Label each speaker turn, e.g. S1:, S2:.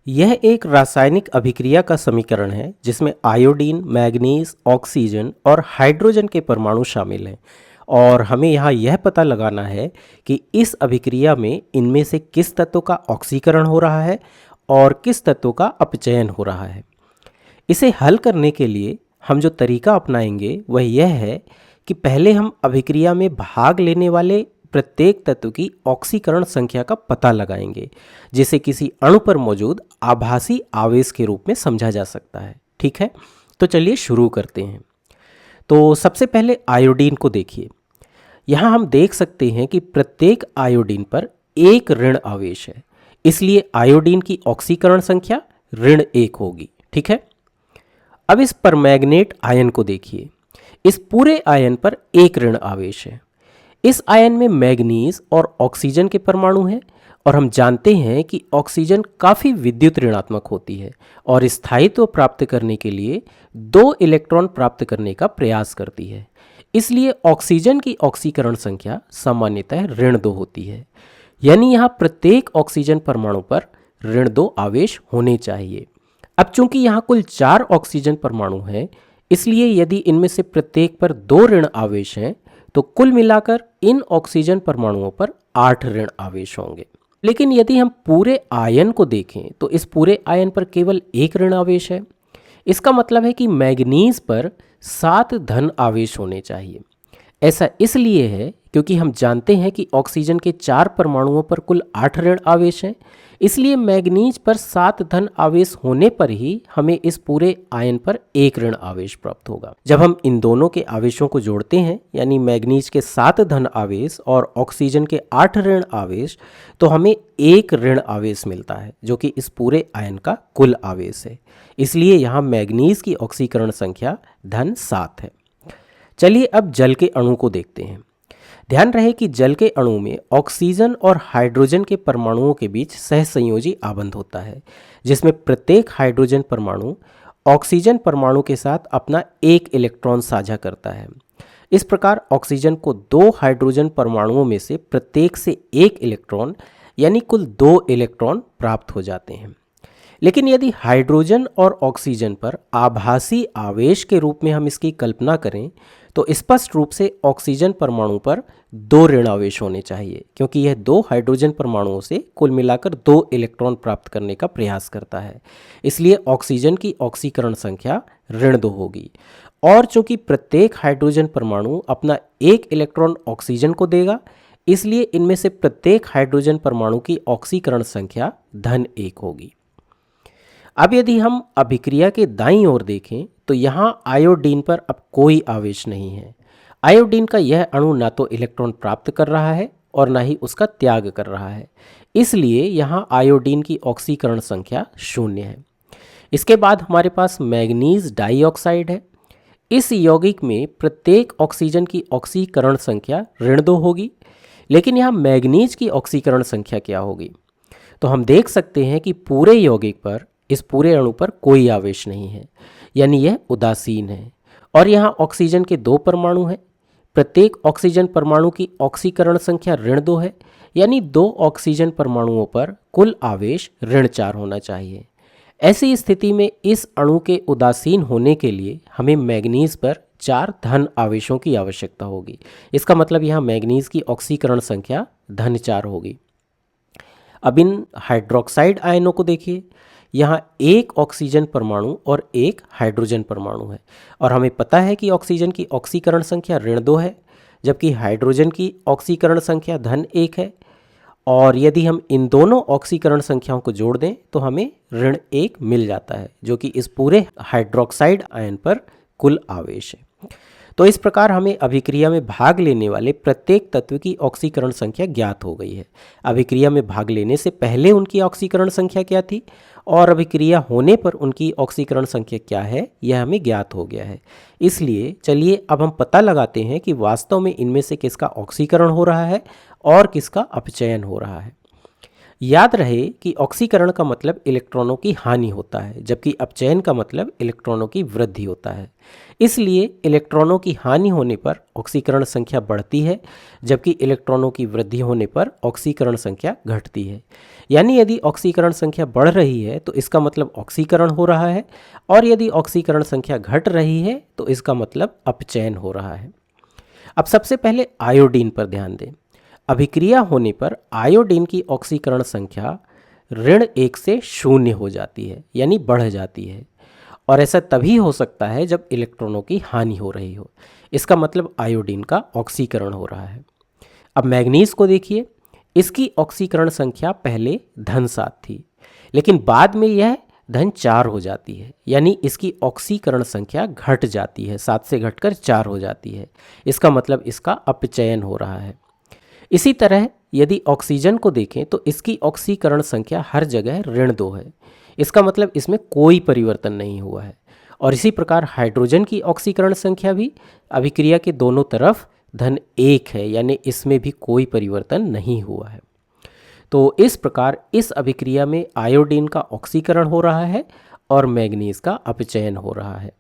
S1: यह एक रासायनिक अभिक्रिया का समीकरण है जिसमें आयोडीन, मैग्नीज, ऑक्सीजन और हाइड्रोजन के परमाणु शामिल हैं। और हमें यहाँ यह पता लगाना है कि इस अभिक्रिया में इनमें से किस तत्व का ऑक्सीकरण हो रहा है और किस तत्व का अपचयन हो रहा है। इसे हल करने के लिए हम जो तरीका अपनाएंगे वह यह है कि पहले हम अभिक्रिया में भाग लेने वाले प्रत्येक तत्व की ऑक्सीकरण संख्या का पता लगाएंगे, जिसे किसी अणु पर मौजूद आभासी आवेश के रूप में समझा जा सकता है। ठीक है, तो चलिए शुरू करते हैं। तो सबसे पहले आयोडीन को देखिए। यहाँ हम देख सकते हैं कि प्रत्येक आयोडीन पर एक ऋण आवेश है, इसलिए आयोडीन की ऑक्सीकरण संख्या ऋण 1 होगी। ठीक है, अब इस परमैंगनेट आयन को देखिए। इस पूरे आयन पर एक ऋण आवेश है। इस आयन में मैग्नीज और ऑक्सीजन के परमाणु हैं और हम जानते हैं कि ऑक्सीजन काफ़ी विद्युत ऋणात्मक होती है और स्थायित्व प्राप्त करने के लिए 2 इलेक्ट्रॉन प्राप्त करने का प्रयास करती है। इसलिए ऑक्सीजन की ऑक्सीकरण संख्या सामान्यतः ऋण 2 होती है, यानी यहाँ प्रत्येक ऑक्सीजन परमाणु पर ऋण 2 आवेश होने चाहिए। अब चूंकि यहाँ कुल 4 ऑक्सीजन परमाणु हैं, इसलिए यदि इनमें से प्रत्येक पर 2 ऋण आवेश हैं तो कुल मिलाकर इन ऑक्सीजन परमाणुओं पर 8 ऋण आवेश होंगे। लेकिन यदि हम पूरे आयन को देखें तो इस पूरे आयन पर केवल एक ऋण आवेश है। इसका मतलब है कि मैग्नीज पर 7 धन आवेश होने चाहिए। ऐसा इसलिए है क्योंकि हम जानते हैं कि ऑक्सीजन के 4 परमाणुओं पर कुल 8 ऋण आवेश हैं, इसलिए मैग्नीज पर 7 धन आवेश होने पर ही हमें इस पूरे आयन पर एक ऋण आवेश प्राप्त होगा। जब हम इन दोनों के आवेशों को जोड़ते हैं, यानी मैग्नीज के 7 धन आवेश और ऑक्सीजन के 8 ऋण आवेश, तो हमें एक ऋण आवेश मिलता है जो कि इस पूरे आयन का कुल आवेश है। इसलिए यहाँ मैग्नीज की ऑक्सीकरण संख्या धन 7 है। चलिए अब जल के अणु को देखते हैं। ध्यान रहे कि जल के अणु में ऑक्सीजन और हाइड्रोजन के परमाणुओं के बीच सहसंयोजी आबंध होता है, जिसमें प्रत्येक हाइड्रोजन परमाणु ऑक्सीजन परमाणु के साथ अपना एक इलेक्ट्रॉन साझा करता है। इस प्रकार ऑक्सीजन को 2 हाइड्रोजन परमाणुओं में से प्रत्येक से एक इलेक्ट्रॉन, यानी कुल 2 इलेक्ट्रॉन प्राप्त हो जाते हैं। लेकिन यदि हाइड्रोजन और ऑक्सीजन पर आभासी आवेश के रूप में हम इसकी कल्पना करें तो स्पष्ट रूप से ऑक्सीजन परमाणु पर 2 ऋण आवेश होने चाहिए, क्योंकि यह 2 हाइड्रोजन परमाणुओं से कुल मिलाकर 2 इलेक्ट्रॉन प्राप्त करने का प्रयास करता है। इसलिए ऑक्सीजन की ऑक्सीकरण संख्या ऋण 2 होगी। और चूंकि प्रत्येक हाइड्रोजन परमाणु अपना एक इलेक्ट्रॉन ऑक्सीजन को देगा, इसलिए इनमें से प्रत्येक हाइड्रोजन परमाणु की ऑक्सीकरण संख्या धन 1 होगी। अब यदि हम अभिक्रिया के दाईं ओर देखें तो यहाँ आयोडीन पर अब कोई आवेश नहीं है। आयोडीन का यह अणु ना तो इलेक्ट्रॉन प्राप्त कर रहा है और ना ही उसका त्याग कर रहा है, इसलिए यहाँ आयोडीन की ऑक्सीकरण संख्या 0 है। इसके बाद हमारे पास मैग्नीज डाइऑक्साइड है। इस यौगिक में प्रत्येक ऑक्सीजन की ऑक्सीकरण संख्या ऋण 2 होगी, लेकिन यहाँ मैग्नीज की ऑक्सीकरण संख्या क्या होगी? तो हम देख सकते हैं कि पूरे यौगिक पर, इस पूरे अणु पर कोई आवेश नहीं है, यानी यह उदासीन है। और यहाँ ऑक्सीजन के 2 परमाणु हैं। प्रत्येक ऑक्सीजन परमाणु की ऑक्सीकरण संख्या ऋण 2 है, यानी 2 ऑक्सीजन परमाणुओं पर कुल आवेश ऋण 4 होना चाहिए। ऐसी स्थिति में इस अणु के उदासीन होने के लिए हमें मैग्नीज पर 4 धन आवेशों की आवश्यकता होगी। इसका मतलब यहाँ मैग्नीज की ऑक्सीकरण संख्या धन 4 होगी। अब इन हाइड्रोक्साइड आयनों को देखिए। यहाँ एक ऑक्सीजन परमाणु और एक हाइड्रोजन परमाणु है, और हमें पता है कि ऑक्सीजन की ऑक्सीकरण संख्या ऋण 2 है, जबकि हाइड्रोजन की ऑक्सीकरण संख्या धन 1 है। और यदि हम इन दोनों ऑक्सीकरण संख्याओं को जोड़ दें तो हमें ऋण 1 मिल जाता है, जो कि इस पूरे हाइड्रोक्साइड आयन पर कुल आवेश है। तो इस प्रकार हमें अभिक्रिया में भाग लेने वाले प्रत्येक तत्व की ऑक्सीकरण संख्या ज्ञात हो गई है। अभिक्रिया में भाग लेने से पहले उनकी ऑक्सीकरण संख्या क्या थी और अभिक्रिया होने पर उनकी ऑक्सीकरण संख्या क्या है, यह हमें ज्ञात हो गया है। इसलिए चलिए अब हम पता लगाते हैं कि वास्तव में इनमें से किसका ऑक्सीकरण हो रहा है और किसका अपचयन हो रहा है। याद रहे कि ऑक्सीकरण का मतलब इलेक्ट्रॉनों की हानि होता है, जबकि अपचयन का मतलब इलेक्ट्रॉनों की वृद्धि होता है। इसलिए इलेक्ट्रॉनों की हानि होने पर ऑक्सीकरण संख्या बढ़ती है, जबकि इलेक्ट्रॉनों की वृद्धि होने पर ऑक्सीकरण संख्या घटती है। यानी यदि ऑक्सीकरण संख्या बढ़ रही है तो इसका मतलब ऑक्सीकरण हो रहा है, और यदि ऑक्सीकरण संख्या घट रही है तो इसका मतलब अपचयन हो रहा है। अब सबसे पहले आयोडीन पर ध्यान दें। अभिक्रिया होने पर आयोडीन की ऑक्सीकरण संख्या ऋण 1 से 0 हो जाती है, यानी बढ़ जाती है। और ऐसा तभी हो सकता है जब इलेक्ट्रॉनों की हानि हो रही हो। इसका मतलब आयोडीन का ऑक्सीकरण हो रहा है। अब मैग्नीज को देखिए, इसकी ऑक्सीकरण संख्या पहले धन 7 थी, लेकिन बाद में यह धन 4 हो जाती है, यानी इसकी ऑक्सीकरण संख्या घट जाती है, 7 से घटकर 4 हो जाती है। इसका मतलब इसका अपचयन हो रहा है। इसी तरह यदि ऑक्सीजन को देखें तो इसकी ऑक्सीकरण संख्या हर जगह ऋण 2 है। इसका मतलब इसमें कोई परिवर्तन नहीं हुआ है। और इसी प्रकार हाइड्रोजन की ऑक्सीकरण संख्या भी अभिक्रिया के दोनों तरफ धन 1 है, यानी इसमें भी कोई परिवर्तन नहीं हुआ है। तो इस प्रकार इस अभिक्रिया में आयोडीन का ऑक्सीकरण हो रहा है और मैग्नीज का अपचयन हो रहा है।